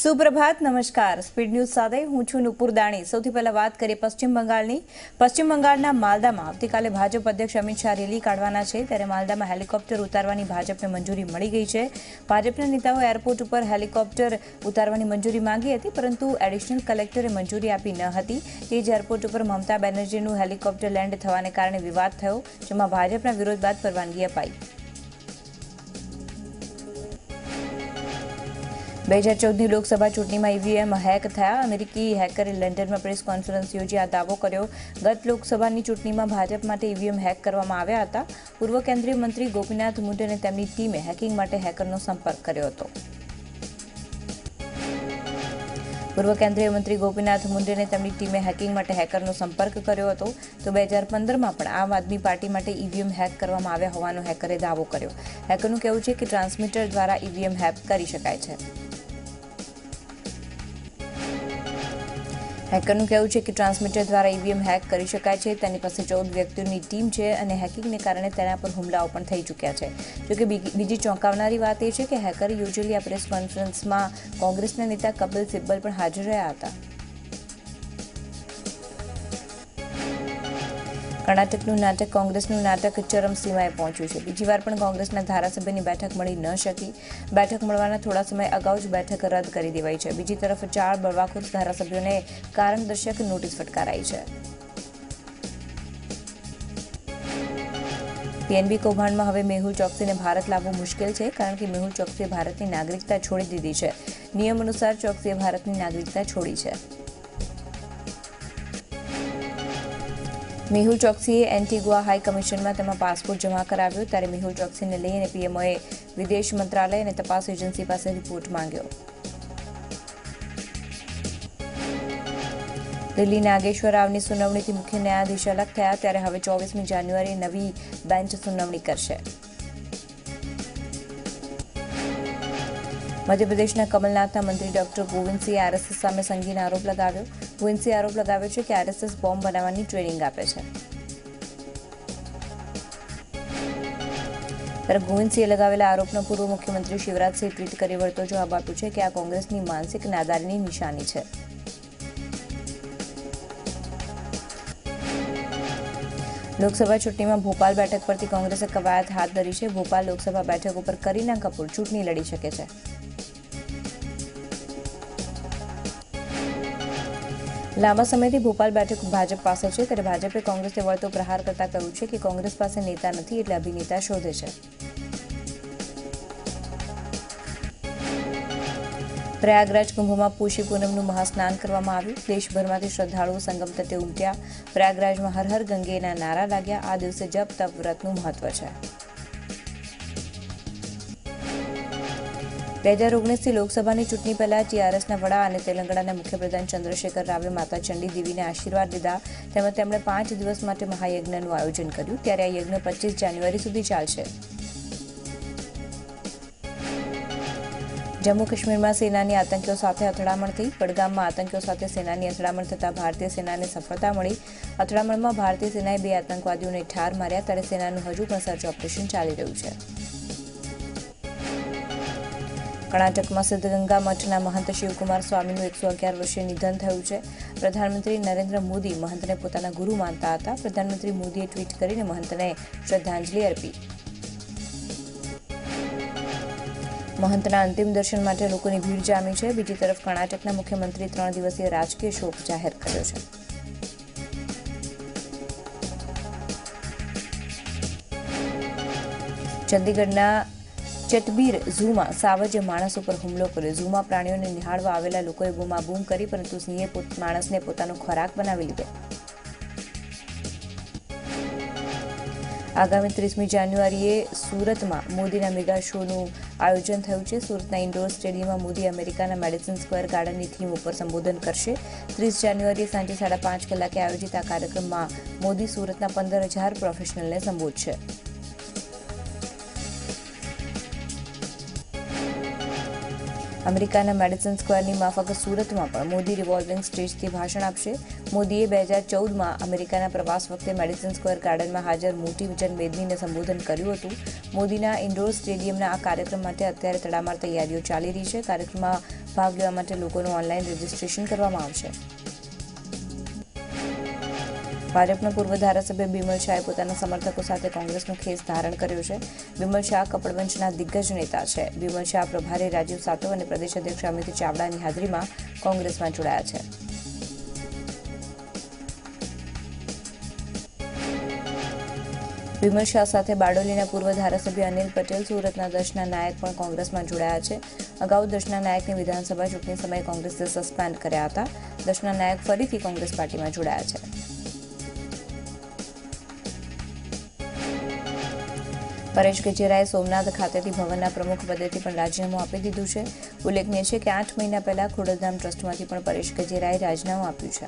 સુપ્રભાત, નમસ્કાર. Speed news સાથે હું છું નુપુર દાણી. સૌથી પહેલા વાત કરીએ પશ્ચિમ બંગાળની. પશ્ચિમ બંગાળના માલદામાં આવતીકાલે ભાજપ અધ્યક્ષ અમિત શાહ રેલી કાઢવાના છે, ત્યારે માલદામાં હેલિકોપ્ટર ઉતારવાની ભાજપને મંજૂરી મળી ગઈ છે. ભાજપના નેતાઓએ એરપોર્ટ ઉપર હેલિકોપ્ટર ઉતારવાની મંજૂરી માંગી હતી, પરંતુ એડિશનલ કલેક્ટરે મંજૂરી આપી ન હતી. તે જ એરપોર્ટ ઉપર મમતા બેનર્જીનું હેલિકોપ્ટર લેન્ડ થવાને કારણે વિવાદ થયો, જેમાં ભાજપના વિરોધ બાદ પરવાનગી અપાઈ. 2014ની લોકસભા ચૂંટણીમાં ઈવીએમ હેક થયા. અમેરિકી હેકરે લંડનમાં પ્રેસ કોન્ફરન્સ યોજી આ દાવો કર્યો. ગત લોકસભાની ચૂંટણીમાં ભાજપ માટે ઈવીએમ હેક કરવામાં આવ્યા હતા. પૂર્વ કેન્દ્રીય મંત્રી ગોપીનાથ મુંડે અને તેમની ટીમે હેકિંગ માટે હેકરનો સંપર્ક કર્યો હતો. પૂર્વ કેન્દ્રીય મંત્રી ગોપીનાથ મુંડે અને તેમની ટીમે હેકિંગ માટે હેકરનો સંપર્ક કર્યો હતો. તો 2015માં પણ આમ આદમી પાર્ટી માટે ઈવીએમ હેક કરવામાં આવ્યા હોવાનો હેકરે દાવો કર્યો. હેકરનું કહેવું છે કે ટ્રાન્સમીટર દ્વારા ઈવીએમ હેક કરી શકાય છે. હેકરનું કહેવું છે કે ટ્રાન્સમીટર દ્વારા ઈવીએમ હેક કરી શકાય છે. તેની પાસે 14 વ્યક્તિઓની ટીમ છે અને હેકિંગને કારણે તેના પર હુમલાઓ પણ થઈ ચૂક્યા છે. જોકે બીજી ચોંકાવનારી વાત એ છે કે હેકરે યોજેલી આ પ્રેસ કોન્ફરન્સમાં કોંગ્રેસના નેતા કપિલ સિબ્બલ પણ હાજર રહ્યા હતા. કર્ણાટકનું નાટક કોંગ્રેસનું નાટક ચરમસીમાએ પહોંચ્યું છે. બીજી વાર પણ કોંગ્રેસના ધારાસભ્યની બેઠક મળી ન શકી. બેઠક મળવાના થોડા સમય અગાઉ જ બેઠક રદ કરી દેવાઈ છે. બીજી તરફ 4 બળવાખોર ધારાસભ્યોને કારણદર્શક નોટિસ ફટકારાઈ છે. પીએનબી કૌભાંડમાં હવે મેહુલ ચોકસીને ભારત લાવવું મુશ્કેલ છે, કારણ કે મેહુલ ચોકસીએ ભારતની નાગરિકતા છોડી દીધી છે. નિયમ અનુસાર ચોકસીએ ભારતની નાગરિકતા છોડી છે. મેહુલ ચોકસીએ એન્ટીગુઆ હાઈ કમિશનમાં તેમાં પાસપોર્ટ જમા કરાવ્યો, ત્યારે મેહુલ ચોકસીને લઈને પીએમઓએ વિદેશ મંત્રાલય અને તપાસ એજન્સી પાસે રિપોર્ટ માંગ્યો. દિલ્હી નાગેશ્વર રાવની સુનાવણીથી મુખ્ય ન્યાયાધીશ અલગ થયા, ત્યારે હવે 24મી જાન્યુઆરીએ નવી બેન્ચ સુનાવણી કરશે. મધ્યપ્રદેશના કમલનાથના મંત્રી ડોક્ટર ગોવિંદસિંહે આરએસએસ સામે સંગીન આરોપ લગાવ્યો. ગોવિંદસિંહે આરોપ લગાવ્યો છે કે આરએસએસ બોમ્બ બનાવવાની ટ્રેનિંગ આપે છે. ત્યારે ગોવિંદસિંહે લગાવેલા આરોપનો પૂર્વ મુખ્યમંત્રી શિવરાજસિંહે ટ્વીટ કરી વળતો જવાબ આપ્યો છે કે આ કોંગ્રેસની માનસિક નાદારીની નિશાની છે. લોકસભા ચૂંટણીમાં ભોપાલ બેઠક પરથી કોંગ્રેસે કવાયત હાથ ધરી છે. ભોપાલ લોકસભા બેઠક ઉપર કરીના કપૂર ચૂંટણી લડી શકે છે. લાંબા સમયથી ભોપાલ બેઠક ભાજપ પાસે છે, ત્યારે ભાજપે કોંગ્રેસને વળતો પ્રહાર કરતા કહ્યું છે કે કોંગ્રેસ પાસે નેતા નથી, એટલે અભિનેતા શોધે છે. પ્રયાગરાજ કુંભમાં પૂષી પૂનમનું મહાસ્નાન કરવામાં આવ્યું. દેશભરમાંથી શ્રદ્ધાળુઓ સંગમ તટે ઉમટ્યા. પ્રયાગરાજમાં હર હર ગંગેના નારા લાગ્યા. આ દિવસે જપ તપ વ્રતનું મહત્વ છે. 2019ની લોકસભાની ચૂંટણી પહેલા ટીઆરએસના વડા અને તેલંગાણાના મુખ્યપ્રધાન ચંદ્રશેખર રાવે માતા ચંડી દેવીને આશીર્વાદ લીધા. તેમજ તેમણે 5 દિવસ માટે મહાયજ્ઞનું આયોજન કર્યું, ત્યારે આ યજ્ઞ 25 જાન્યુઆરી સુધી ચાલશે. જમ્મુ કાશ્મીરમાં સેનાની આતંકીઓ સાથે અથડામણ થઈ. બડગામમાં આતંકીઓ સાથે સેનાની અથડામણ થતાં ભારતીય સેનાને સફળતા મળી. અથડામણમાં ભારતીય સેનાએ 2 આતંકવાદીઓને ઠાર માર્યા, ત્યારે સેનાનું હજુ પણ સર્ચ ઓપરેશન ચાલી રહ્યું છે. કર્ણાટકમાં સિદ્ધગંગા મઠના મહંત શિવકુમાર સ્વામીનું 111 વર્ષીય નિધન થયું છે. પ્રધાનમંત્રી નરેન્દ્ર મોદી મહંતને પોતાના ગુરુ માનતા હતા. પ્રધાનમંત્રી મોદીએ ટ્વીટ કરીને મહંતને શ્રદ્ધાંજલિ અર્પી. મહંતના અંતિમ દર્શન માટે લોકોની ભીડ જામી છે. બીજી તરફ કર્ણાટકના મુખ્યમંત્રી 3 દિવસીય રાજકીય શોક જાહેર કર્યો છે. ચંદીગઢના ચટબીર ઝૂમાં સાવજે માણસ ઉપર હુમલો કર્યો. ઝૂમાં પ્રાણીઓને નિહાળવા આવેલા લોકોએ બૂમાબૂમ કરી, પરંતુ સિંહે માણસને પોતાનો ખોરાક બનાવી લીધો. આગામી 30મી જાન્યુઆરીએ સુરતમાં મોદીના મેગા શોનું આયોજન થયું છે. સુરતના ઇન્ડોર સ્ટેડિયમમાં મોદી અમેરિકાના મેડિસન સ્ક્વેર ગાર્ડનની થીમ ઉપર સંબોધન કરશે. 30 જાન્યુઆરીએ સાંજે 5:30 કલાકે આયોજિત આ કાર્યક્રમમાં મોદી સુરતના 15,000 પ્રોફેશનલને સંબોધશે. અમેરિકાના મેડિસન સ્ક્વેરની માફક સુરતમાં પણ મોદી રિવોલ્વિંગ સ્ટેજથી ભાષણ આપશે. મોદીએ 2014માં અમેરિકાના પ્રવાસ વખતે મેડિસન સ્ક્વેર ગાર્ડનમાં હાજર મોટી જનમેદનીને સંબોધન કર્યું હતું. મોદીના ઇન્ડોર સ્ટેડિયમના આ કાર્યક્રમ માટે અત્યારે તડામાર તૈયારીઓ ચાલી રહી છે. કાર્યક્રમમાં ભાગ લેવા માટે લોકોનું ઓનલાઈન રજીસ્ટ્રેશન કરવામાં આવશે. ભાજપના પૂર્વ ધારાસભ્ય બિમલ શાહે પોતાના સમર્થકો સાથે કોંગ્રેસનો ખેસ ધારણ કર્યો છે. બિમલ શાહ કપડવંશના દિગ્ગજ નેતા છે. બિમલ શાહ પ્રભારી રાજીવ સાતવ અને પ્રદેશ અધ્યક્ષ અમિત ચાવડાની હાજરીમાં કોંગ્રેસમાં જોડાયા છે. બિમલ શાહ સાથે બારડોલીના પૂર્વ ધારાસભ્ય અનિલ પટેલ, સુરતના દર્શના નાયક પણ કોંગ્રેસમાં જોડાયા છે. અગાઉ દર્શના નાયકને વિધાનસભા ચૂંટણી સમયે કોંગ્રેસે સસ્પેન્ડ કર્યા હતા. દર્શના નાયક ફરીથી કોંગ્રેસ પાર્ટીમાં જોડાયા છે. પરેશ ગજેરાએ સોમનાથ ખાતેથી ભવનના પ્રમુખ પદેથી પણ રાજીનામું આપી દીધું છે. ઉલ્લેખનીય છે કે 8 મહિના પહેલા ખોડલધામ ટ્રસ્ટમાંથી પણ પરેશ ગજેરાએ રાજીનામું આપ્યું છે.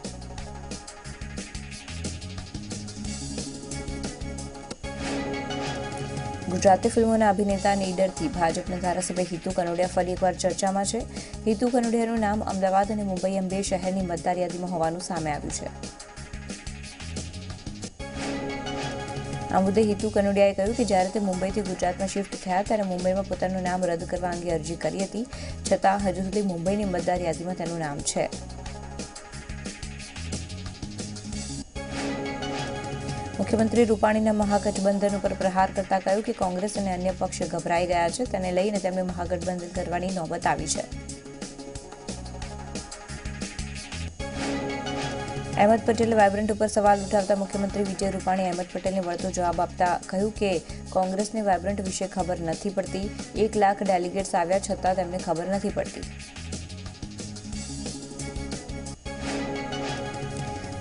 ગુજરાતી ફિલ્મોના અભિનેતા નીડરથી ભાજપના ધારાસભ્ય હિતુ કનોડિયા ફરી એકવાર ચર્ચામાં છે. હિતુ કનોડિયાનું નામ અમદાવાદ અને મુંબઈ એમ 2 શહેરની મતદાર યાદીમાં હોવાનું સામે આવ્યું છે. આ મુદ્દે હિતુ કનોડિયાએ કહ્યું કે જ્યારે તે મુંબઈથી ગુજરાતમાં શિફ્ટ થયા ત્યારે મુંબઈમાં પોતાનું નામ રદ કરવા અંગે અરજી કરી હતી, છતાં હજુ સુધી મુંબઈની મતદાર યાદીમાં તેનું નામ છે. મુખ્યમંત્રી રૂપાણીના મહાગઠબંધન ઉપર પ્રહાર કરતા કહ્યું કે કોંગ્રેસ અને અન્ય પક્ષ ગભરાઈ ગયા છે. તેને લઈને તેમને મહાગઠબંધન કરવાની નોબત આવી છે. અહેમદ પટેલે વાયબ્રન્ટ ઉપર સવાલ ઉઠાવતા મુખ્યમંત્રી વિજય રૂપાણીએ અહેમદ પટેલને વળતો જવાબ આપતા કહ્યું કે કોંગ્રેસને વાયબ્રન્ટ વિશે ખબર નથી પડતી. 1 લાખ ડેલિગેટ્સ આવ્યા છતાં તેમને ખબર નથી પડતી.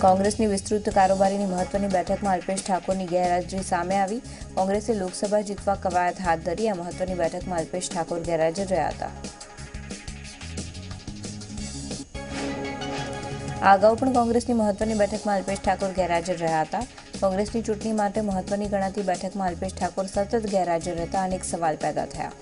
કોંગ્રેસની વિસ્તૃત કારોબારીની મહત્વની બેઠકમાં અલ્પેશ ઠાકોરની ગેરહાજરી સામે આવી. કોંગ્રેસે લોકસભા જીતવા કવાયત હાથ ધરી. આ મહત્વની બેઠકમાં અલ્પેશ ઠાકોર ગેરહાજર રહ્યા હતા. આ અગાઉ પણ કોંગ્રેસની મહત્વની બેઠકમાં અલ્પેશ ઠાકોર ગેરહાજર રહ્યા હતા. કોંગ્રેસની ચૂંટણી માટે મહત્વની ગણાતી બેઠકમાં અલ્પેશ ઠાકોર સતત ગેરહાજર રહેતા અનેક સવાલ પેદા થયા.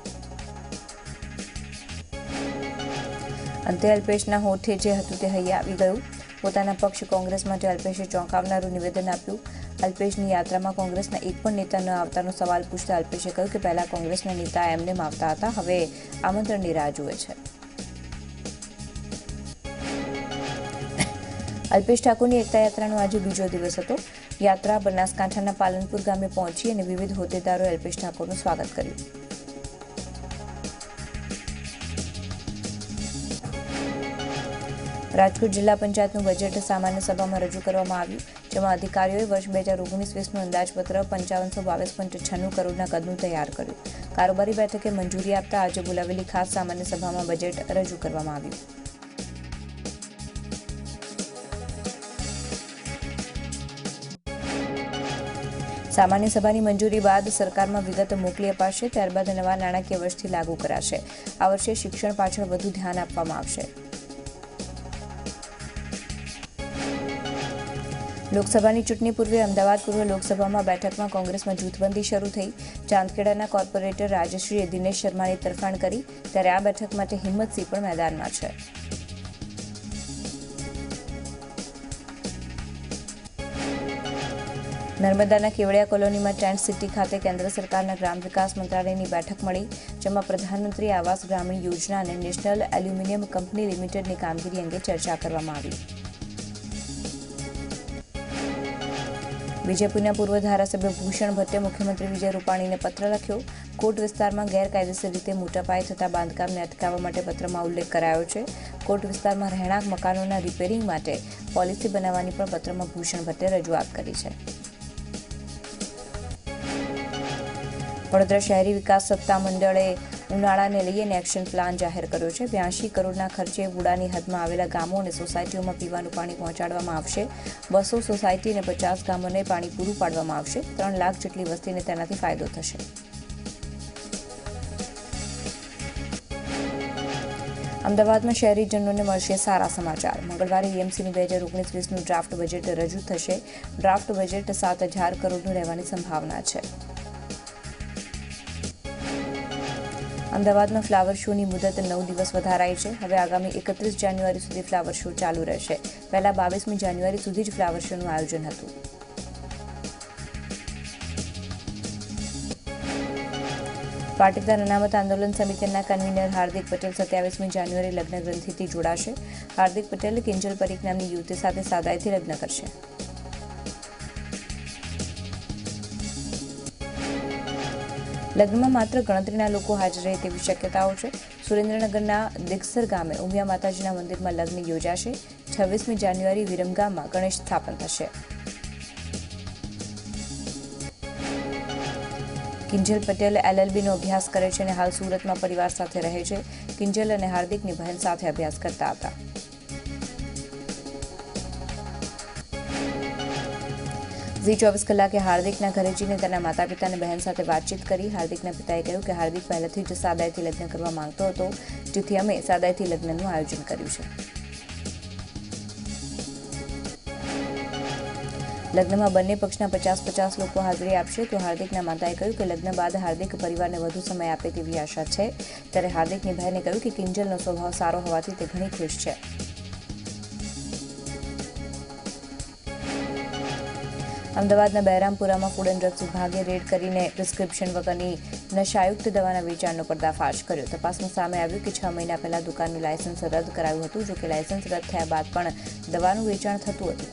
અંતે અલ્પેશના હોઠે જે હતું તે હૈયે આવી ગયું. પોતાના પક્ષ કોંગ્રેસ માટે અલ્પેશે ચોંકાવનારું નિવેદન આપ્યું. અલ્પેશની યાત્રામાં કોંગ્રેસના એક પણ નેતા ન આવતાનો સવાલ પૂછતા અલ્પેશે કહ્યું કે પહેલા કોંગ્રેસના નેતા એમનેમ આવતા હતા, હવે આમંત્રણની રાહ જુએ છે. અલ્પેશ ઠાકોરની એકતા યાત્રાનો આજે બીજો દિવસ હતો. યાત્રા બનાસકાંઠાના પાલનપુર ગામે પહોંચી અને વિવિધ હોદ્દેદારોએ અલ્પેશ ઠાકોરનું સ્વાગત કર્યું. રાજકોટ જિલ્લા પંચાયતનું બજેટ સામાન્ય સભામાં રજૂ કરવામાં આવ્યું, જેમાં અધિકારીઓએ વર્ષ 2019-20નું અંદાજપત્ર 5522.96 કરોડના કદનું તૈયાર કર્યું. કારોબારી બેઠકે મંજૂરી આપતા આજે બોલાવેલી ખાસ સામાન્ય સભામાં બજેટ રજૂ કરવામાં આવ્યું. સામાન્ય સભાની મંજૂરી બાદ સરકારમાં વિગત મોકલી અપાશે. ત્યારબાદ નવા નાણાકીય વર્ષથી લાગુ કરાશે. આ વર્ષે શિક્ષણ પાછળ વધુ ધ્યાન આપવામાં આવશે. લોકસભાની ચૂંટણી પૂર્વે અમદાવાદ પૂર્વ લોકસભામાં બેઠકમાં કોંગ્રેસમાં જૂથબંધી શરૂ થઈ. ચાંદખેડાના કોર્પોરેટર રાજશ્રીએ દિનેશ શર્માની તરફાણ કરી, ત્યારે આ બેઠક માટે હિંમતસિંહ પણ મેદાનમાં છે. નર્મદાના કેવડિયા કોલોનીમાં ટેન્ટ સિટી ખાતે કેન્દ્ર સરકારના ગ્રામ વિકાસ મંત્રાલયની બેઠક મળી, જેમાં પ્રધાનમંત્રી આવાસ ગ્રામીણ યોજના અને નેશનલ એલ્યુમિનિયમ કંપની લિમિટેડની કામગીરી અંગે ચર્ચા કરવામાં આવી. બીજેપીના પૂર્વ ધારાસભ્ય ભૂષણ ભટ્ટે મુખ્યમંત્રી વિજય રૂપાણીને પત્ર લખ્યો. કોટ વિસ્તારમાં ગેરકાયદેસર રીતે મોટા પાયે થતા બાંધકામને અટકાવવા માટે પત્રમાં ઉલ્લેખ કરાયો છે. કોટ વિસ્તારમાં રહેણાંક મકાનોના રિપેરિંગ માટે પોલિસી બનાવવાની પણ પત્રમાં ભૂષણ ભટ્ટે રજૂઆત કરી છે. વડોદરા શહેરી વિકાસ સત્તા મંડળે ઉનાળાને લઈને એક્શન પ્લાન જાહેર કર્યો છે. 82 કરોડના ખર્ચે વુડાની હદમાં આવેલા ગામો અને સોસાયટીઓમાં પીવાનું પાણી પહોંચાડવામાં આવશે. 200 સોસાયટી અને 50 ગામોને પાણી પૂરું પાડવામાં આવશે. 3 લાખ જેટલી વસ્તીને તેનાથી ફાયદો થશે. અમદાવાદમાં શહેરીજનોને મળશે સારા સમાચાર. મંગળવારે એએમસીનું 2019-20નું ડ્રાફ્ટ બજેટ રજૂ થશે. ડ્રાફ્ટ બજેટ 7,000 કરોડનું રહેવાની સંભાવના છે. અમદાવાદમાં ફ્લાવર શોની મુદત 9 દિવસ વધારાઈ છે. હવે આગામી 31 જાન્યુઆરી સુધી ફ્લાવર શો ચાલુ રહેશે. પહેલા 22મી જાન્યુઆરી સુધી જ ફ્લાવર શોનું આયોજન હતું. પાટીદાર અનામત આંદોલન સમિતિના કન્વીનર હાર્દિક પટેલ 27મી જાન્યુઆરી લગ્ન ગ્રંથિથી જોડાશે. હાર્દિક પટેલ કિંજલ પરીખ નામની યુવતી સાથે સાદાઈથી લગ્ન કરશે. લગ્નમાં માત્ર ગણતરીના લોકો હાજર રહે તેવી શક્યતાઓ છે. સુરેન્દ્રનગરના દિગસર ગામે ઉમિયા માતાજીના મંદિરમાં લગ્ન યોજાશે. 26મી જાન્યુઆરી વિરમગામમાં ગણેશ સ્થાપન થશે. કિંજલ પટેલ LLBનો અભ્યાસ કરે છે અને હાલ સુરતમાં પરિવાર સાથે રહે છે. કિંજલ અને હાર્દિકની બહેન સાથે અભ્યાસ કરતા હતા. ઝી 24 કલાકે હાર્દિકના ઘરે જઈને તેના માતા પિતા અને બહેન સાથે વાતચીત કરી. હાર્દિકના પિતાએ કહ્યું કે હાર્દિક પહેલેથી જ સાદાઈથી લગ્ન કરવા માંગતો હતો, જેથી અમે સાદાઈથી લગ્નનું આયોજન કર્યું છે. લગ્નમાં બંને પક્ષના 50-50 લોકો હાજરી આપશે. તો હાર્દિકના માતાએ કહ્યું કે લગ્ન બાદ હાર્દિક પરિવારને વધુ સમય આપે તેવી આશા છે. ત્યારે હાર્દિકની બહેને કહ્યું કે કિંજલનો સ્વભાવ સારો હોવાથી તે ઘણી ખુશ છે. અમદાવાદના બહેરામપુરામાં ફૂડ એન્ડ ડ્રગ્સ વિભાગે રેડ કરીને પ્રિસ્ક્રિપ્શન વગરની નશાયુક્ત દવાના વેચાણનો પર્દાફાશ કર્યો. તપાસમાં સામે આવ્યું કે 6 મહિના પહેલા દુકાનનું લાયસન્સ રદ કરાયું હતું. જોકે લાયસન્સ રદ થયા બાદ પણ દવાનું વેચાણ થતું હતું.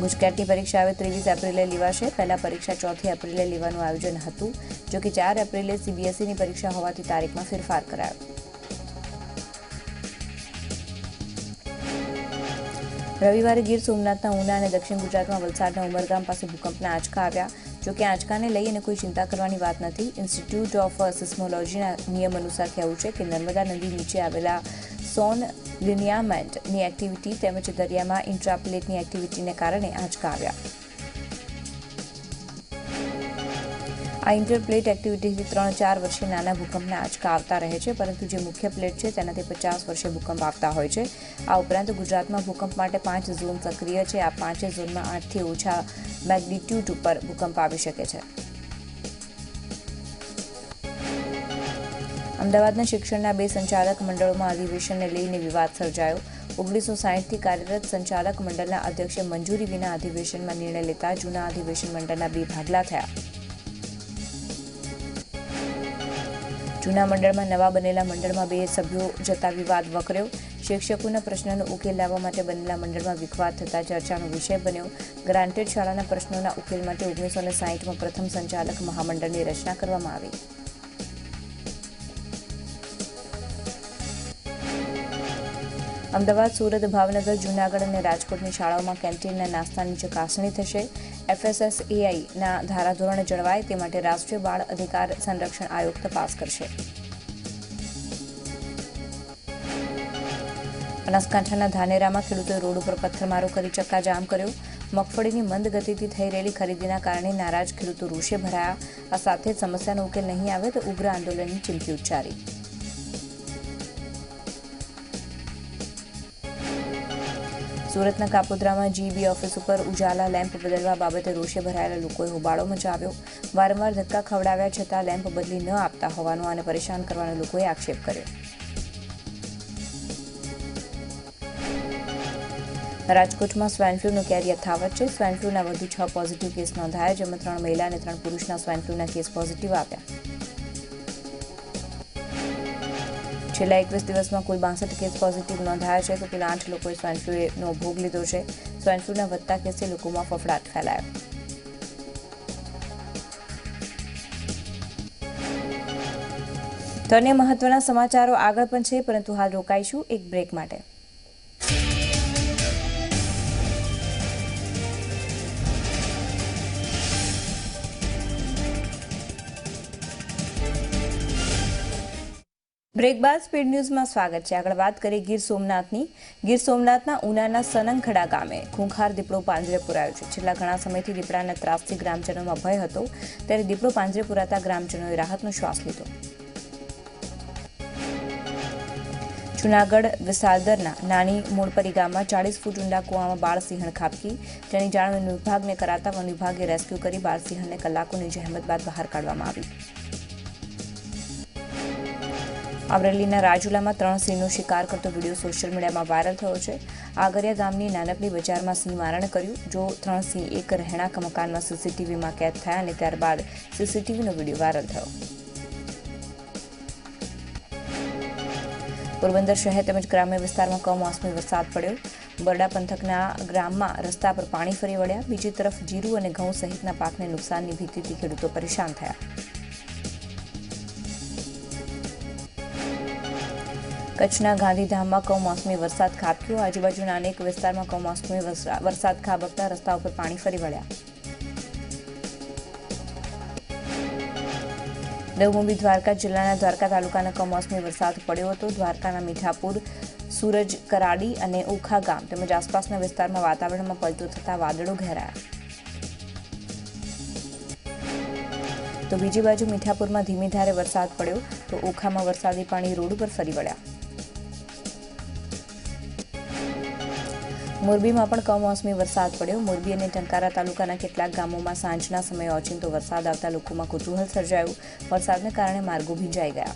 ગુજકેટની પરીક્ષા હવે 23 એપ્રિલે લેવાશે. પહેલા પરીક્ષા 4 એપ્રિલે લેવાનું આયોજન હતું. જોકે 4 એપ્રિલે CBSEની પરીક્ષા હોવાથી તારીખમાં ફેરફાર કરાયો. રવિવારે ગીર સોમનાથના ઉના અને દક્ષિણ ગુજરાતમાં વલસાડના ઉમરગામ પાસે ભૂકંપના આંચકા આવ્યા. જોકે આંચકાને લઈને કોઈ ચિંતા કરવાની વાત નથી. ઇન્સ્ટિટ્યૂટ ઓફ સિસ્મોલોજીના નિયમ અનુસાર કહેવું છે કે નર્મદા નદી નીચે આવેલા સોન લિનિયામેન્ટની એક્ટિવિટી તેમજ દરિયામાં ઇન્ટ્રાપ્લેટની એક્ટિવિટીને કારણે આંચકા આવ્યા. આ ઇન્ટરપ્લેટ એક્ટિવિટીથી 3-4 વર્ષે નાના ભૂકંપના આંચકા આવતા રહે છે, પરંતુ જે મુખ્ય પ્લેટ છે તેનાથી 50 વર્ષે ભૂકંપ આવતા હોય છે. આ ઉપરાંત ગુજરાતમાં ભૂકંપ માટે 5 ઝોન સક્રિય છે. આ 5 ઝોનમાં 8થી ઓછા મેગ્નિટ્યુડ ઉપર ભૂકંપ આવી શકે છે. અમદાવાદના શિક્ષણના 2 સંચાલક મંડળોમાં અધિવેશનને લઈને વિવાદ સર્જાયો. 1960થી કાર્યરત સંચાલક મંડળના અધ્યક્ષે મંજૂરી વિના અધિવેશનમાં નિર્ણય લેતા જૂના અધિવેશન મંડળના 2 ભાગલા થયા. જૂના મંડળમાં નવા બનેલા મંડળમાં 2 સભ્યો જતા વિવાદ વકર્યો. શિક્ષકોના પ્રશ્નનો ઉકેલ લાવવા માટે બનેલા મંડળમાં વિખવાદ થતા ચર્ચાનો વિષય બન્યો. ગ્રાન્ટેડ શાળાના પ્રશ્નોના ઉકેલ માટે 1960માં પ્રથમ સંચાલક મહામંડળની રચના કરવામાં આવી. અમદાવાદ, સુરત, ભાવનગર, જૂનાગઢ અને રાજકોટની શાળાઓમાં કેન્ટીનના નાસ્તાની ચકાસણી થશે. FSSAIના ધારાધોરણ જળવાય તે માટે રાષ્ટ્રીય બાળ અધિકાર સંરક્ષણ આયોગ તપાસ કરશે. બનાસકાંઠાના ધાનેરામાં ખેડૂતોએ રોડ ઉપર પથ્થરમારો કરી ચક્કાજામ કર્યો. મગફળીની મંદ ગતિથી થઈ રહેલી ખરીદીના કારણે નારાજ ખેડૂતો રોષે ભરાયા. આ સાથે જ સમસ્યાનો ઉકેલ નહીં આવે તો ઉગ્ર આંદોલનની ચીમકી ઉચ્ચારી. સુરતના કાપોદ્રામાં GEB ઓફિસ ઉપર ઉજાલા લેમ્પ બદલવા બાબતે રોષે ભરાયેલા લોકોએ હોબાળો મચાવ્યો. વારંવાર ધક્કા ખવડાવ્યા છતાં લેમ્પ બદલી ન આપતા હોવાનો અને પરેશાન કરવાનો લોકોએ આક્ષેપ કર્યો. રાજકોટમાં સ્વાઇન ફ્લૂનો કેર યથાવત છે. સ્વાઇન ફ્લૂના વધુ 6 પોઝિટિવ કેસ નોંધાયા, જેમાં 3 મહિલા અને 3 પુરુષના સ્વાઇન ફ્લૂના કેસ પોઝિટિવ આવ્યા. છેલ્લા 21 દિવસમાં કુલ 62 કેસ પોઝિટિવ નોંધાયા છે. તો કુલ 8 લોકોએ સ્વાઇન ફ્લૂનો ભોગ લીધો છે. સ્વાઇન ફ્લૂના વધતા કેસથી લોકોમાં ફફડાટ ફેલાયો. તો અન્ય મહત્વના સમાચારો આગળ પણ છે, પરંતુ હાલ રોકાઈશું એક બ્રેક માટે. બ્રેક બાદ સ્પીડ ન્યૂઝમાં સ્વાગત છે. આગળ વાત કરીએ ગીર સોમનાથની. ગીર સોમનાથના ઉનાના સનંખડા ગામે ખૂંખાર દીપડો પાંજરે પુરાયો છે. છેલ્લા ઘણા સમયથી દીપડાના ત્રાસથી ગ્રામજનોમાં ભય હતો, ત્યારે દીપડો પાંજરે પુરાતા ગ્રામજનોએ રાહતનો શ્વાસ લીધો. જૂનાગઢ વિસાલદરના નાની મૂળપરી ગામમાં 40 ફૂટ ઊંડા કૂવામાં બાળ સિંહણ ખાબકી, જેની જાણ વન વિભાગને કરાતા વન વિભાગે રેસ્ક્યુ કરી બાળ સિંહણને કલાકોની જહેમત બાદ બહાર કાઢવામાં આવી. અમરેલીના રાજુલામાં 3 સિંહનો શિકાર કરતો વિડીયો સોશિયલ મીડિયામાં વાયરલ થયો છે. આગરિયા ગામની નાનકડી બજારમાં સિંહ મારણ કર્યું. જો 3 સિંહ એક રહેણાંક મકાનમાં સીસીટીવીમાં કેદ થયા અને ત્યારબાદ સીસીટીવીનો વિડીયો વાયરલ થયો. પોરબંદર શહેર તેમજ ગ્રામ્ય વિસ્તારમાં કમોસમી વરસાદ પડ્યો. બરડા પંથકના ગ્રામમાં રસ્તા પર પાણી ફરી વળ્યા. બીજી તરફ જીરું અને ઘઉં સહિતના પાકને નુકસાનની ભીતિથી ખેડૂતો પરેશાન થયા. કચ્છના ગાંધીધામમાં કમોસમી વરસાદ ખાબક્યો. આજુબાજુના અનેક વિસ્તારમાં કમોસમી વરસાદ ખાબકતા રસ્તા ઉપર પાણી ફરી વળ્યા. દેવભૂમિ દ્વારકા જિલ્લાના દ્વારકા તાલુકાના કમોસમી વરસાદ પડ્યો હતો. દ્વારકાના મીઠાપુર, સૂરજ કરાડી અને ઉખા ગામ તેમજ આસપાસના વિસ્તારમાં વાતાવરણમાં પલટો થતા વાદળો ઘેરાયા. તો બીજી બાજુ મીઠાપુરમાં ધીમી ધારે વરસાદ પડ્યો તો ઉખામાં વરસાદી પાણી રોડ ઉપર ફરી વળ્યા. મોરબીમાં પણ કમોસમી વરસાદ પડ્યો. મોરબી અને ટંકારા તાલુકાના કેટલાક ગામોમાં સાંજના સમયે ઓચિંતો વરસાદ આવતા લોકોમાં કુતૂહલ સર્જાયું. વરસાદને કારણે માર્ગો ભીંજાઈ ગયા.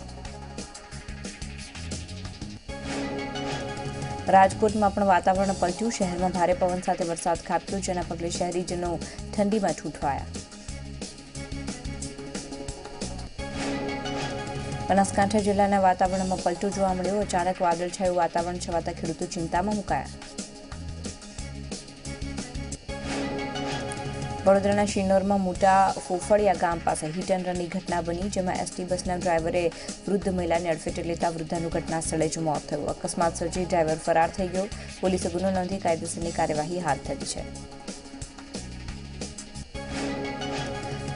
રાજકોટમાં પણ વાતાવરણ પલટ્યું. શહેરમાં ભારે પવન સાથે વરસાદ ખાબક્યો, જેના પગલે શહેરીજનો ઠંડીમાં ઠૂંઠવાયા. બનાસકાંઠા જિલ્લાના વાતાવરણમાં પલટો જોવા મળ્યો. અચાનક વાદળછાયું વાતાવરણ છવાતા ખેડૂતો ચિંતામાં મુકાયા. વડોદરાના શિનોરમાં મોટા ફોફળિયા ગામ પાસે હિટ એન્ડ રનની ઘટના બની, જેમાં એસટી બસના ડ્રાઈવરે વૃદ્ધ મહિલાને અડફેટે લેતા વૃદ્ધાનું ઘટના સ્થળે જ મોત થયું. અકસ્માત સર્જી ડ્રાઈવર ફરાર થઈ ગયો. પોલીસે ગુનો નોંધી કાયદેસરની કાર્યવાહી હાથ ધરી છે.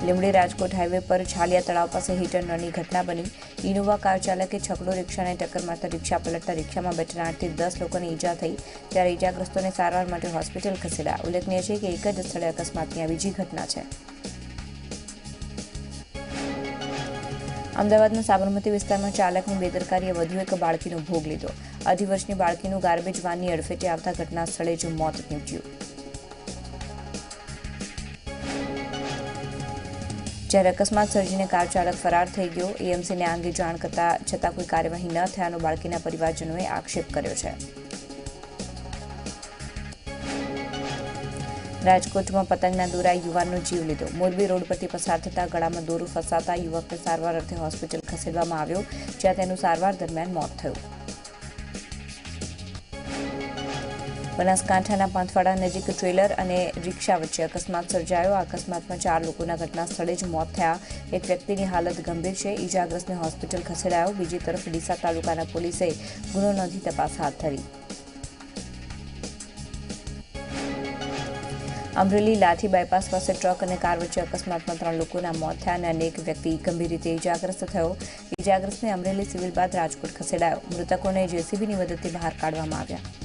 લીંબડી રાજકોટ હાઈવે પર છાલિયા તળાવ પાસે હિટ એન્ડ રનની ઘટના બની. ઇનોવા કાર ચાલકે છકડો રિક્ષાને ટક્કર મારતા રિક્ષા પલટતા રિક્ષામાં બેઠેલા 8 થી 10 લોકોને ઈજા થઈ, ત્યારે ઈજાગ્રસ્તોને સારવાર માટે હોસ્પિટલ ખસેડાયા. ઉલ્લેખનીય છે કે એક જ સ્થળે અકસ્માતની આ બીજી ઘટના છે. અમદાવાદના સાબરમતી વિસ્તારમાં ચાલકની બેદરકારીએ વધુ એક બાળકીનો ભોગ લીધો. 2.5 વર્ષની બાળકીનું ગાર્બેજ વાનની અડફેટે આવતા ઘટના સ્થળે જ મોત નીપજ્યું. જ્યારે અકસ્માત સર્જીને કાર ચાલક ફરાર થઈ ગયો. એએમસીને આ અંગે જાણ કરતા છતાં કોઈ કાર્યવાહી ન થયાનો બાળકીના પરિવારજનોએ આક્ષેપ કર્યો છે. રાજકોટમાં પતંગના દોરાએ યુવાનનો જીવ લીધો. મોરબી રોડ પરથી પસાર થતા ગળામાં દોરું ફસાતા યુવકને સારવાર અર્થે હોસ્પિટલ ખસેડવામાં આવ્યો, જ્યાં તેનું સારવાર દરમિયાન મોત થયું. બનાસકાંઠાના પાંથવાડા નજીક ટ્રેલર અને રિક્ષા વચ્ચે અકસ્માત સર્જાયો. આ અકસ્માતમાં 4 લોકોના ઘટના સ્થળે જ મોત થયા. એક વ્યક્તિની હાલત ગંભીર છે. ઈજાગ્રસ્તને હોસ્પિટલ ખસેડાયો. બીજી તરફ ડીસા તાલુકાના પોલીસે ગુનો નોંધી તપાસ હાથ ધરી. અમરેલી લાઠી બાયપાસ પાસે ટ્રક અને કાર વચ્ચે અકસ્માતમાં 3 લોકોના મોત થયા અને અનેક વ્યક્તિ ગંભીર રીતે ઈજાગ્રસ્ત થયો. ઈજાગ્રસ્તને અમરેલી સિવિલ બાદ રાજકોટ ખસેડાયો. મૃતકોને જેસીબીની મદદથી બહાર કાઢવામાં આવ્યા.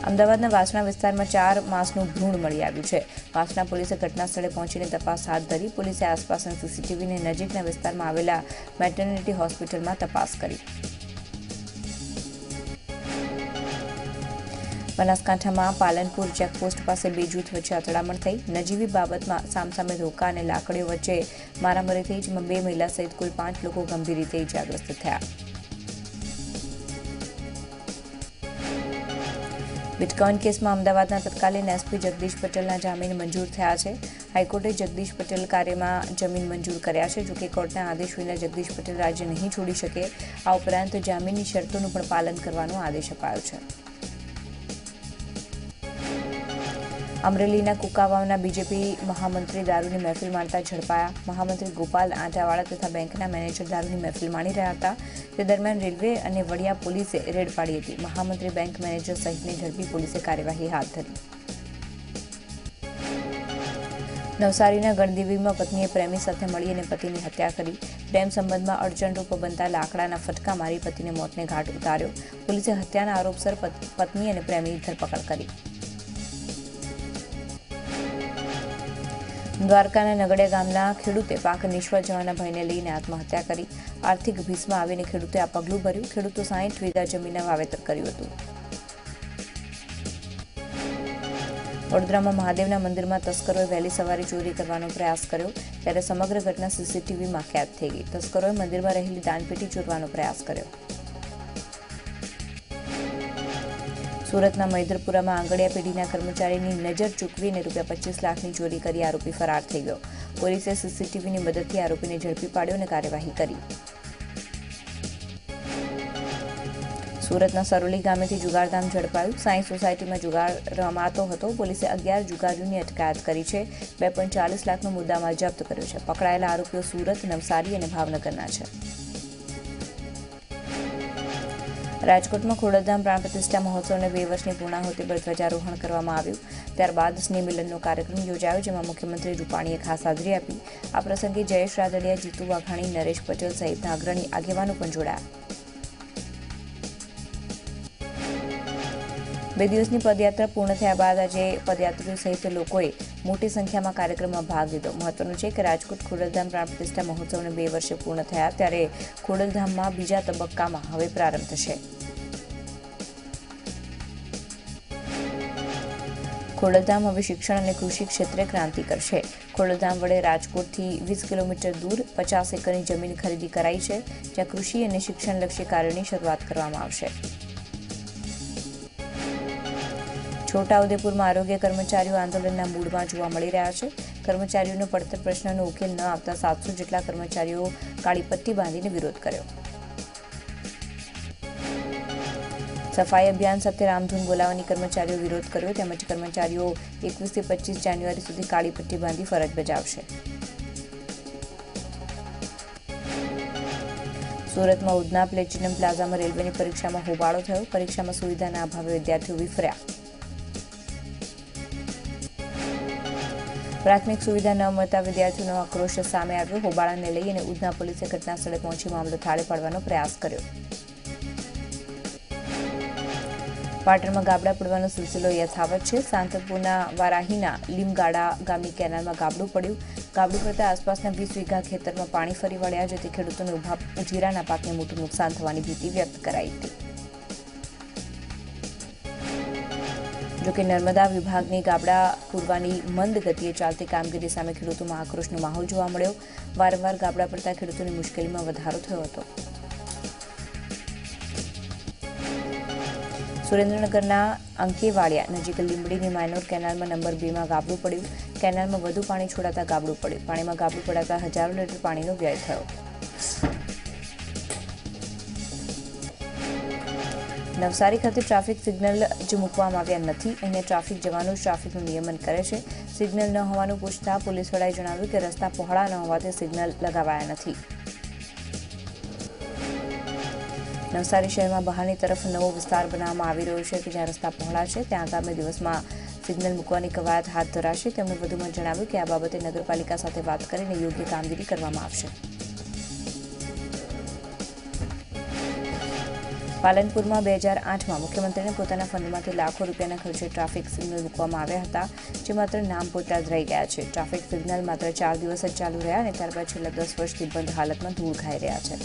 અમદાવાદના વાસણા વિસ્તારમાં 4 માસનું ભ્રૂણ મળી આવ્યું છે. વાસણા પોલીસે ઘટના સ્થળે પહોંચીને તપાસ હાથ ધરી. પોલીસે આસપાસના સીસીટીવીને નજીકના વિસ્તારમાં આવેલા મેટર્નિટી હોસ્પિટલમાં તપાસ કરી. બનાસકાંઠામાં પાલનપુર ચેકપોસ્ટ પાસે 2 જૂથ વચ્ચે અથડામણ થઈ. નજીવી બાબતમાં સામસામે ધોકા અને લાકડીઓ વચ્ચે મારામારી થઈ, જેમાં 2 મહિલા સહિત કુલ 5 લોકો ગંભીર રીતે ઈજાગ્રસ્ત થયા. બિટકોઇન કેસમાં અમદાવાદના તત્કાલીન એસપી જગદીશ પટેલના જામીન મંજૂર થયા છે. હાઈકોર્ટે જગદીશ પટેલ કાર્યમાં જામીન મંજૂર કર્યા છે. જોકે કોર્ટના આદેશ વિના જગદીશ પટેલ રાજ્ય નહીં છોડી શકે. આ ઉપરાંત જામીનની શરતોનું પણ પાલન કરવાનો આદેશ અપાયો છે. અમરેલીના કુકાવાવના બીજેપી મહામંત્રી દારૂની મહેફિલ માણતા ઝડપાયા. મહામંત્રી ગોપાલ આંટાવાળા તથા બેંકના મેનેજર દારૂની મહેફિલ માણી રહ્યા હતા. તે દરમિયાન રેલવે અને વડિયા પોલીસે રેડ પાડી હતી. મહામંત્રી બેંક મેનેજર સહિતની ઝડપી પોલીસે કાર્યવાહી હાથ ધરી. નવસારીના ગણદેવીમાં પત્નીએ પ્રેમી સાથે મળી અને પતિની હત્યા કરી. પ્રેમ સંબંધમાં અડચણરૂપ બનતા લાકડાના ફટકા મારી પતિને મોતને ઘાટ ઉતાર્યો. પોલીસે હત્યાના આરોપસર પત્ની અને પ્રેમીની ધરપકડ કરી. દ્વારકાના નગડિયા ગામના ખેડૂતે પાક નિષ્ફળ જવાના ભયને લઈને આત્મહત્યા કરી. આર્થિક ભીસમાં આવીને ખેડૂતે આ પગલું ભર્યું. ખેડૂતો 60 વીઘા જમીનના વાવેતર કર્યું હતું. વડોદરામાં મહાદેવના મંદિરમાં તસ્કરોએ વહેલી સવારે ચોરી કરવાનો પ્રયાસ કર્યો, ત્યારે સમગ્ર ઘટના સીસીટીવીમાં કેદ થઈ ગઈ. તસ્કરોએ મંદિરમાં રહેલી દાનપેટી ચોરવાનો પ્રયાસ કર્યો. સુરતના મૈદરપુરામાં આંગડિયા પેઢીના કર્મચારીની નજર ચૂકવીને ₹25 લાખની ચોરી કરી આરોપી ફરાર થઈ ગયો. પોલીસે સીસીટીવીની મદદથી આરોપીને ઝડપી પાડ્યો અને કાર્યવાહી કરી. સુરતના સરોલી ગામેથી જુગારધામ ઝડપાયું. સાંઈ સોસાયટીમાં જુગાર રમાતો હતો. પોલીસે 11 જુગારીઓની અટકાયત કરી છે. 2.40 લાખનો મુદ્દામાલ જપ્ત કર્યો છે. પકડાયેલા આરોપીઓ સુરત, નવસારી અને ભાવનગરના છે. રાજકોટમાં ખોડલધામ પ્રાણ પ્રતિષ્ઠા મહોત્સવને 2 વર્ષની પૂર્ણાહુતિ પર ધ્વજારોહણ કરવામાં આવ્યું. ત્યારબાદ સ્નેહ મિલનનો કાર્યક્રમ યોજાયો, જેમાં મુખ્યમંત્રી રૂપાણીએ ખાસ હાજરી આપી. આ પ્રસંગે જયેશ રાદડિયા, જીતુ વાઘાણી, નરેશ પટેલ સહિતના અગ્રણી આગેવાનો પણ જોડાયા. 2 દિવસની પદયાત્રા પૂર્ણ થયા બાદ આજે પદયાત્રીઓ સહિત લોકોએ મોટી સંખ્યામાં કાર્યક્રમમાં ભાગ લીધો. મહત્વનું છે કે રાજકોટ ખોડલધામ પ્રાણ પ્રતિષ્ઠા મહોત્સવને 2 વર્ષે પૂર્ણ થયા, ત્યારે ખોડલધામમાં બીજા તબક્કામાં હવે પ્રારંભ થશે. ખોડલધામ હવે શિક્ષણ અને કૃષિ ક્ષેત્રે ક્રાંતિ કરશે. ખોડલધામ વડે રાજકોટથી 20 કિલોમીટર દૂર 50 એકરની જમીન ખરીદી કરાઈ છે, જ્યાં કૃષિ અને શિક્ષણલક્ષી કાર્યોની શરૂઆત કરવામાં આવશે. છોટાઉદેપુરમાં આરોગ્ય કર્મચારીઓ આંદોલનના મૂડમાં જોવા મળી રહ્યા છે. કર્મચારીઓનો પડતર પ્રશ્નનો ઉકેલ ન આવતા 700 જેટલા કર્મચારીઓ કાળી પટ્ટી બાંધીને વિરોધ કર્યો. સફાઈ અભિયાન સાથે રામધૂન બોલાવવાની કર્મચારીઓ વિરોધ કર્યો, તેમજ કર્મચારીઓ 21 થી 25 જાન્યુઆરી સુધી કાળી પટ્ટી બાંધી ફરજ બજાવશે. સુરતમાં ઉધના પ્લેટિનમ પ્લાઝામાં રેલવેની પરીક્ષામાં હોબાળો થયો. પરીક્ષામાં સુવિધાના અભાવે વિદ્યાર્થીઓ વિફર્યા. પ્રાથમિક સુવિધા ન મળતા વિદ્યાર્થીઓનો આક્રોશ સામે આવ્યો. હોબાળાને લઈ અને ઉધના પોલીસે ઘટના સ્થળે પહોંચી મામલો થાળે પાડવાનો પ્રયાસ કર્યો. પાટણમાં ગાબડા પડવાનો સિલસિલો યથાવત છે. સાંતલપુરના વારાહીના લીમગાડા ગામની કેનાલમાં ગાબડું પડ્યું. ગાબડું પડતા આસપાસના 20 વીઘા ખેતરમાં પાણી ફરી વળ્યા, જેથી ખેડૂતોને ઉભા જીરાના પાકને મોટું નુકસાન થવાની ભીતિ વ્યક્ત કરાઈ હતી. જોકે નર્મદા વિભાગની ગાબડા પૂરવાની મંદ ગતિએ ચાલતી કામગીરી સામે ખેડૂતોમાં આક્રોશનો માહોલ જોવા મળ્યો. વારંવાર ગાબડા પડતા ખેડૂતોની મુશ્કેલીમાં વધારો થયો હતો. સુરેન્દ્રનગરના અંકેવાડિયા નજીક લીંબડીની માઇનોર કેનાલમાં નંબર 2માં ગાબડું પડ્યું. કેનાલમાં વધુ પાણી છોડાતા ગાબડું પડ્યું. પાણીમાં ગાબડું પડાતા હજારો લીટર પાણીનો વ્યય થયો. નવસારી ખાતે ટ્રાફિક સિગ્નલ જ મૂકવામાં આવ્યા નથી. અહીંયા ટ્રાફિક જવાનો ટ્રાફિકનું નિયમન કરે છે. સિગ્નલ ન હોવાનું પૂછતા પોલીસ વડાએ જણાવ્યું કે રસ્તા પહોળા ન હોવાથી સિગ્નલ લગાવાયા નથી. નવસારી શહેરમાં બહારની તરફ નવો વિસ્તાર બનાવવામાં આવી રહ્યો છે કે જ્યાં રસ્તા પહોળા છે, ત્યાં આગામી દિવસમાં સિગ્નલ મૂકવાની કવાયત હાથ ધરાશે. તેમણે વધુમાં જણાવ્યું કે આ બાબતે નગરપાલિકા સાથે વાત કરીને યોગ્ય કામગીરી કરવામાં આવશે. પાલનપુરમાં 2008માં મુખ્યમંત્રીને પોતાના ફંડમાંથી લાખો રૂપિયાના ખર્ચે ટ્રાફિક સિગ્નલ મૂકવામાં આવ્યા હતા, જે માત્ર નામ પૂરતા જ રહી ગયા છે. ટ્રાફિક સિગ્નલ માત્ર 4 દિવસ જ ચાલુ રહ્યા અને ત્યારબાદ છેલ્લા 10 વર્ષથી બંધ હાલતમાં ધૂળ ખાઈ રહ્યા છે.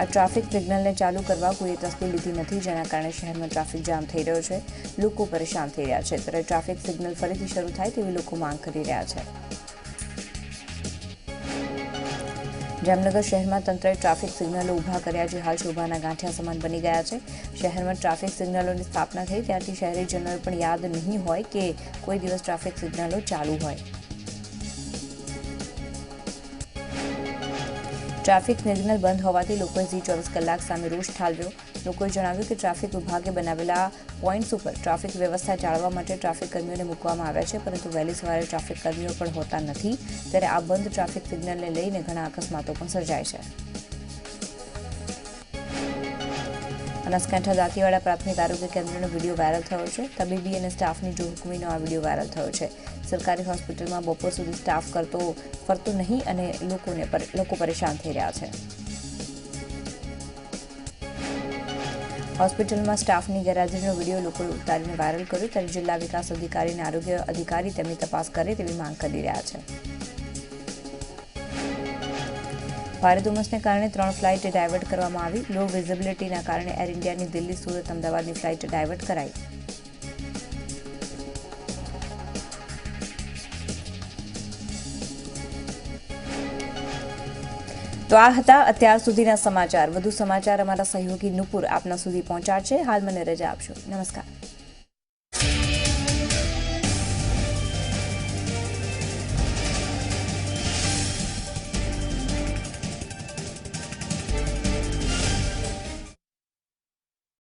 આ ટ્રાફિક સિગ્નલને ચાલુ કરવા કોઈએ તસ્દી લીધી નથી, જેના કારણે શહેરમાં ટ્રાફિક જામ થઈ રહ્યો છે. લોકો પરેશાન થઈ રહ્યા છે. ત્યારે ટ્રાફિક સિગ્નલ ફરીથી શરૂ થાય તેવી લોકો માંગ કરી રહ્યા છે. જામનગર શહેરમાં તંત્રએ ટ્રાફિક સિગ્નલો ઊભા કર્યા, જે હાલ શોભાના ગાંઠિયા સમાન બની ગયા છે. શહેરમાં ટ્રાફિક સિગ્નલોની સ્થાપના થઈ ત્યારથી શહેરીજનોએ પણ યાદ નહીં હોય કે કોઈ દિવસ ટ્રાફિક સિગ્નલો ચાલુ હોય. ટ્રાફિક સિગ્નલ બંધ હોવાથી લોકોએ ઝી24 કલાક સામે રોષ ઠાલવ્યો. લોકોએ જણાવ્યું કે ટ્રાફિક વિભાગે બનાવેલા પોઈન્ટ્સ ઉપર ટ્રાફિક વ્યવસ્થા જાળવવા માટે ટ્રાફિક કર્મીઓને મૂકવામાં આવ્યા છે, પરંતુ વહેલી સવારે ટ્રાફિક કર્મીઓ પણ હોતા નથી. ત્યારે આ બંધ ટ્રાફિક સિગ્નલને લઈને ઘણા અકસ્માતો પણ સર્જાય છે. બનાસકાંઠા દાંતીવાડા પ્રાથમિક આરોગ્ય કેન્દ્રનો વિડીયો વાયરલ થયો છે. તબીબી અને સ્ટાફની જોહુકમીનો આ વિડીયો વાયરલ થયો છે. સરકારી હોસ્પિટલમાં બપોર સુધી સ્ટાફ ફરતો નહીં અને લોકો પરેશાન થઈ રહ્યા છે. હોસ્પિટલમાં સ્ટાફની ગેરહાજરીનો વિડીયો લોકોએ ઉતારીને વાયરલ કર્યો, ત્યારે જિલ્લા વિકાસ અધિકારી અને આરોગ્ય અધિકારી તેમની તપાસ કરે તેવી માંગ કરી રહ્યા છે. ભારે ધુમ્મસને કારણે 3 ફ્લાઇટ ડાયવર્ટ કરવામાં આવી. લો વિઝિબિલિટીના કારણે એર ઇન્ડિયાની દિલ્હી, સુરત, અમદાવાદની ફ્લાઇટ ડાયવર્ટ કરાઈ. તો આ હતા અત્યાર સુધીના સમાચાર. વધુ સમાચાર અમારા સહયોગી નુપુર આપના સુધી પહોંચાડશે. હાલ મને રજા આપશો. નમસ્કાર.